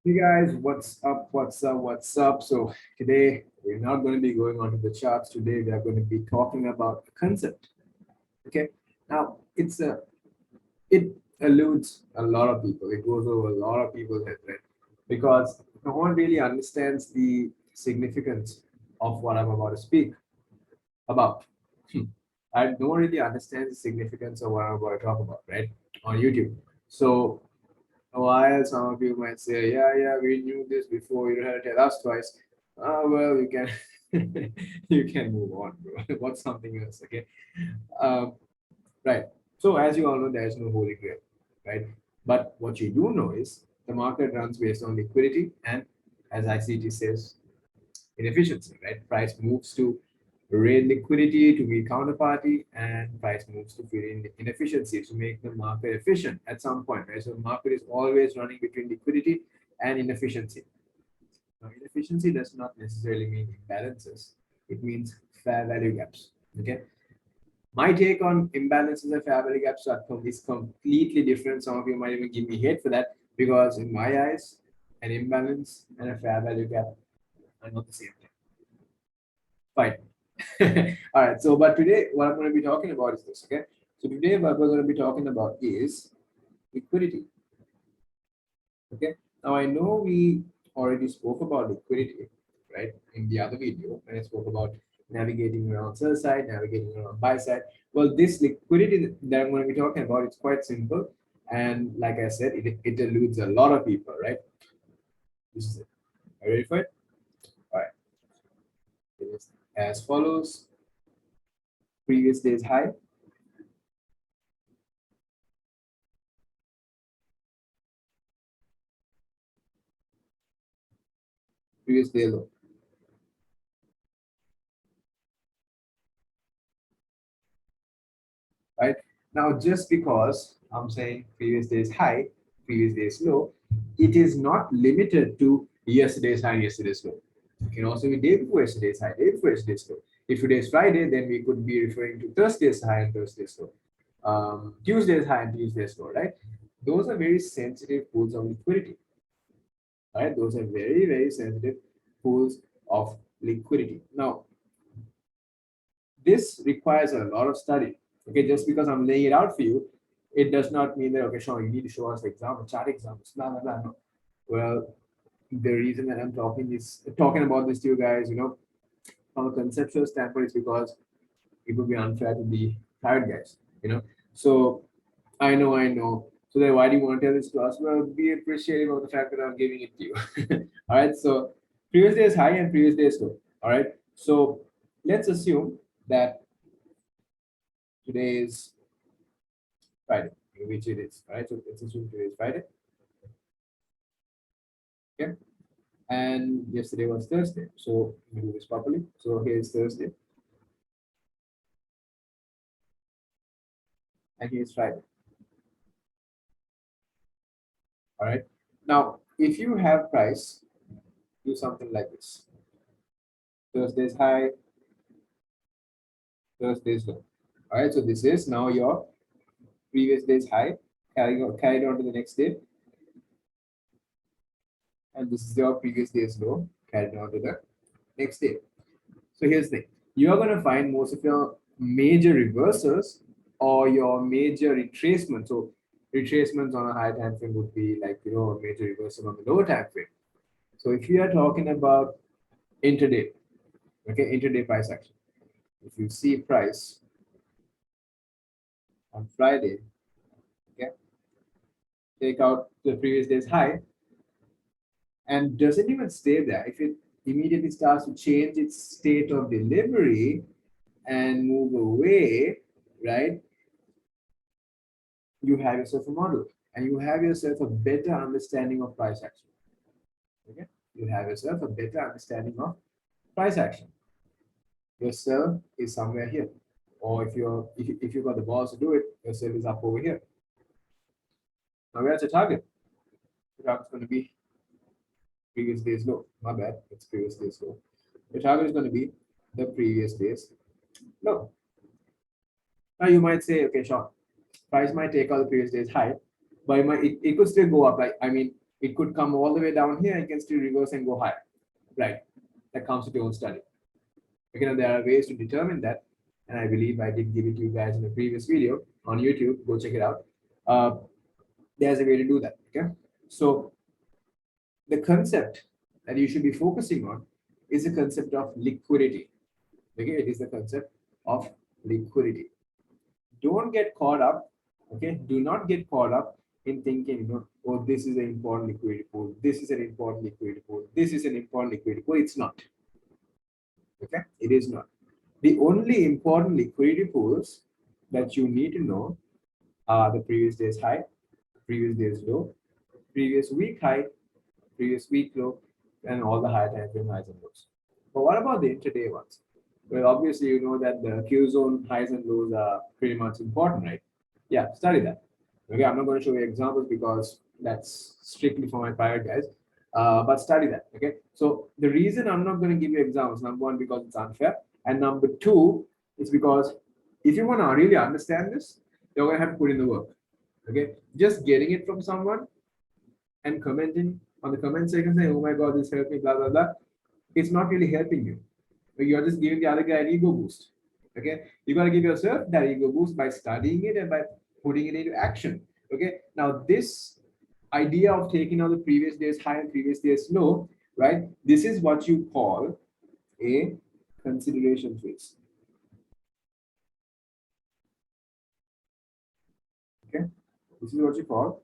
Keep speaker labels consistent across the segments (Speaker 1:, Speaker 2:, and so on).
Speaker 1: Hey guys, what's up? What's up? What's up? So today we're not going to be going on to the charts. Today we are going to be talking about a concept. Okay. Now it eludes a lot of people. It goes over a lot of people's head, right? Because no one really understands the significance of what I'm about to speak about. I don't really understand the significance of what I'm about to talk about, right? On YouTube. So while some of you might say, yeah, we knew this before, you don't have to tell us twice. Well, you can you can move on, bro. What's something else? Okay. Um, right. So as you all know, there is no holy grail, right? But what you do know is the market runs based on liquidity and, as ICT says, inefficiency, right? Price moves to raise liquidity to meet counterparty, and price moves to fill in inefficiency to make the market efficient at some point, right? So the market is always running between liquidity and inefficiency. Now, inefficiency does not necessarily mean imbalances. It means fair value gaps. Okay. My take on imbalances and fair value gaps is completely different. Some of you might even give me hate for that because, in my eyes, an imbalance and a fair value gap are not the same thing. Fine. All right. So, but today, what I'm going to be talking about is this. Okay. So, today, what we're going to be talking about is liquidity. Okay. Now, I know we already spoke about liquidity, right, in the other video when I spoke about navigating around sell side, navigating around buy side. Well, this liquidity that I'm going to be talking about, it's quite simple. And like I said, it eludes a lot of people, right? This is it. Are you ready for it? All right. It is as follows: previous day's high, previous day low. Right? Now, just because I'm saying previous day is high, previous day is low, it is not limited to yesterday's high, yesterday's low. It can also be day before yesterday's high, day before yesterday's low. If today is Friday, then we could be referring to Thursday's high and Thursday's low. Tuesday's high and Tuesday's low, right? Those are very sensitive pools of liquidity, right? Those are very, very sensitive pools of liquidity. Now, this requires a lot of study. Okay, just because I'm laying it out for you, it does not mean that okay, Sean, you need to show us example, chart examples, blah blah blah. No. Well, the reason that I'm talking about this to you guys, from a conceptual standpoint, is because it would be unfair to the tired guys, So I know. So then why do you want to tell this to us? Well, be appreciative of the fact that I'm giving it to you. All right. So previous day is high and previous day is low. All right. So let's assume that today is Friday, which it is, right? So let's assume today is Friday, okay? And yesterday was Thursday. So we do this properly. So here is Thursday, and here is Friday. All right. Now, if you have price, do something like this: Thursday's high, Thursday's low. All right. So this is now your previous day's high, carried on to the next day, and this is your previous day's low, carried on to the next day. So here's the thing. You're going to find most of your major reversals or your major retracements. So retracements on a high time frame would be like, a major reversal on the lower time frame. So if you are talking about intraday, okay, intraday price action. If you see price on Friday, okay, take out the previous day's high and doesn't even stay there. If it immediately starts to change its state of delivery and move away, right? You have yourself a model and you have yourself a better understanding of price action. Okay, you have yourself a better understanding of price action. Your sell is somewhere here, or if you got the balls to do it, your sell is up over here. Now where's the target? The target's going to be previous day's low. My bad, it's previous day's low. The target is going to be the previous day's low. Now you might say, okay, Sean, price might take out the previous day's high, but it could still go up. Like, I mean, It could come all the way down here and can still reverse and go higher, right? That comes with your own study. Again, there are ways to determine that, and I believe I did give it to you guys in a previous video on YouTube. Go check it out. Uh, there's a way to do that. Okay, so the concept that you should be focusing on is the concept of liquidity. Okay, it is the concept of liquidity. Don't get caught up. Okay, do not get caught up in thinking, oh, this is an important liquidity pool, this is an important liquidity pool, this is an important liquidity pool. It's not. Okay, it is not. The only important liquidity pools that you need to know are the previous day's high, previous day's low, previous week high, previous week low, and all the higher time frame highs and lows. But what about the intraday ones? Well, obviously, you know that the Q zone highs and lows are pretty much important, right? Yeah, study that. Okay, I'm not going to show you examples because that's strictly for my private guys. But study that. Okay, so the reason I'm not going to give you examples, number one, because it's unfair, and number two, is because if you want to really understand this, you're going to have to put in the work. Okay, just getting it from someone and commenting on the comment section saying, "Oh my God, this helped me," blah blah blah. It's not really helping you. You're just giving the other guy an ego boost. Okay, you got to give yourself that ego boost by studying it and by putting it into action. Okay, now this idea of taking out the previous day's high and previous day's low, right? This is what you call a consideration phase. Okay, this is what you call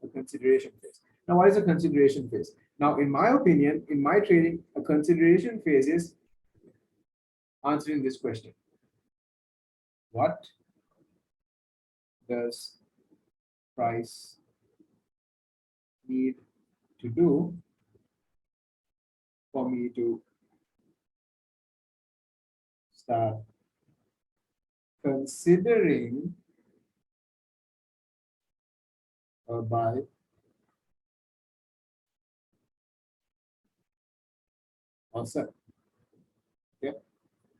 Speaker 1: a consideration phase. Now, what is a consideration phase? Now, in my opinion, in my trading, a consideration phase is answering this question. What does price need to do for me to start considering a buy or sell? Okay.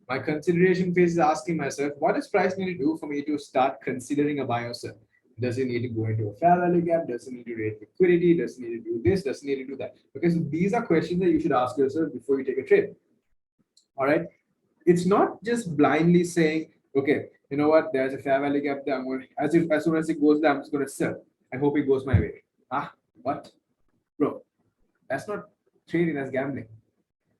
Speaker 1: My consideration phase is asking myself, what does price need to do for me to start considering a buy or sell? Does it need to go into a fair value gap? Does it need to rate liquidity? Does it need to do this? Does it need to do that? Because these are questions that you should ask yourself before you take a trade. All right. It's not just blindly saying, okay, you know what, there's a fair value gap there. I'm going, as soon as it goes there, I'm just going to sell. I hope it goes my way. What? Bro, that's not trading, that's gambling.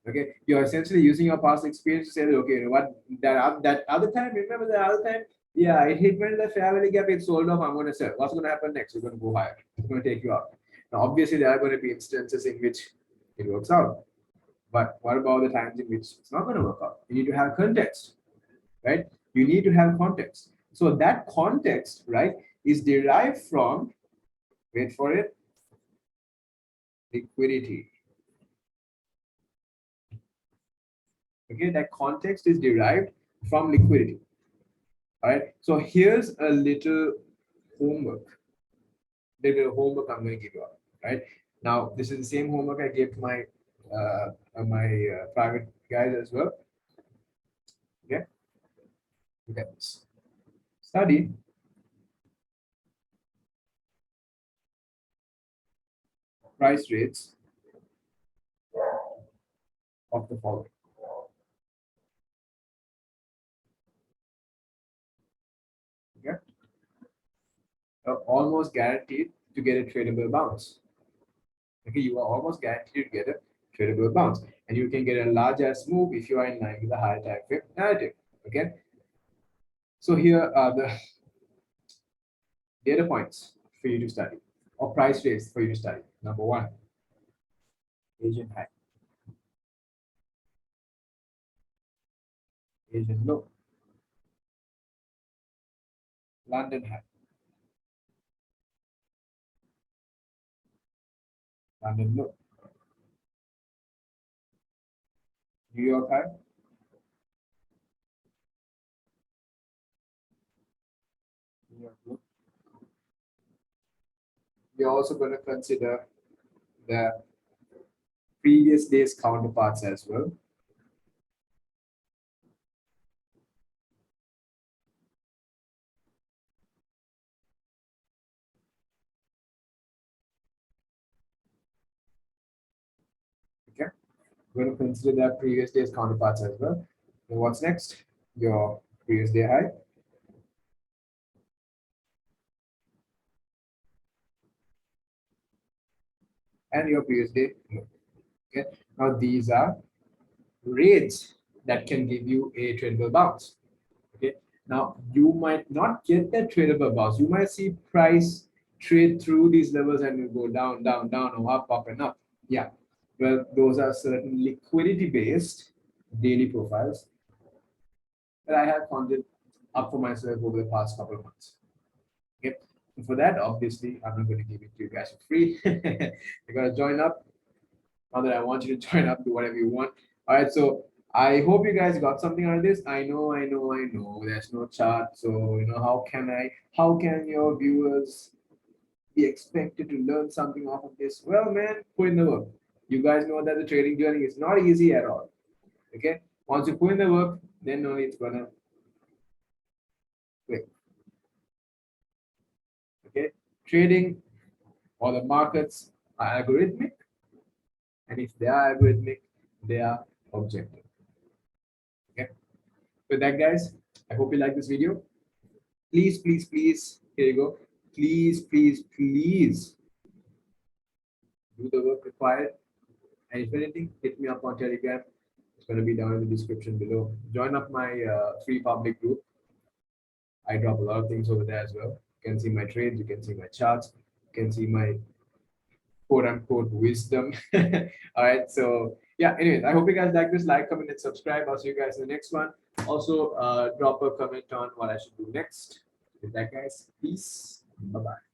Speaker 1: Okay, you're essentially using your past experience to say, okay, you know what, that other time, remember that other time? Yeah, it hit when the fair value gap, it sold off, I'm going to sell. What's going to happen next? You're going to go higher. It's going to take you out. Now, obviously, there are going to be instances in which it works out. But what about the times in which it's not going to work out? You need to have context, right? You need to have context. So that context, right, is derived from, wait for it, liquidity. Okay, that context is derived from liquidity. All right. So here's a little homework. Little homework I'm going to give you all. Right. Now, this is the same homework I gave to my private guys as well. Okay. Look at this. Study price rates of the following. Okay. Almost guaranteed to get a tradable bounce. Okay, you are almost guaranteed to get a tradable bounce, and you can get a large ass move if you are in line with the higher time frame narrative. Okay, so here are the data points for you to study, or price rates for you to study. Number one, Asian high, Asian low, London high, London low, New York high, New York low. We're also going to consider the previous day's counterparts as well. We're going to consider that previous day's counterparts as well. And what's next? Your previous day high. And your previous day low. Okay. Now these are rates that can give you a tradable bounce. Okay. Now you might not get that tradable bounce. You might see price trade through these levels and you go down, down, down, or up, and up. Yeah. Well, those are certain liquidity based daily profiles that I have founded up for myself over the past couple of months. Okay. And for that, obviously, I'm not going to give it to you guys for free. You got to join up. Not that I want you to join up, do whatever you want. All right. So I hope you guys got something out of this. I know. There's no chart. So, how can your viewers be expected to learn something off of this? Well, man, put in the work. You guys know that the trading journey is not easy at all. Okay. Once you put in the work, then only it's gonna click. Okay. Trading or the markets are algorithmic, and if they are algorithmic, they are objective. Okay. With that, guys, I hope you like this video. Please, please, please, here you go. Please, please, please do the work required. And if anything, hit me up on Telegram. It's going to be down in the description below. Join up my free public group. I drop a lot of things over there as well. You can see my trades, you can see my charts, you can see my quote unquote wisdom. All right. So yeah, anyways, I hope you guys like this. Like, comment, and subscribe. I'll see you guys in the next one. Also, drop a comment on what I should do next. With that, guys, peace. Bye-bye.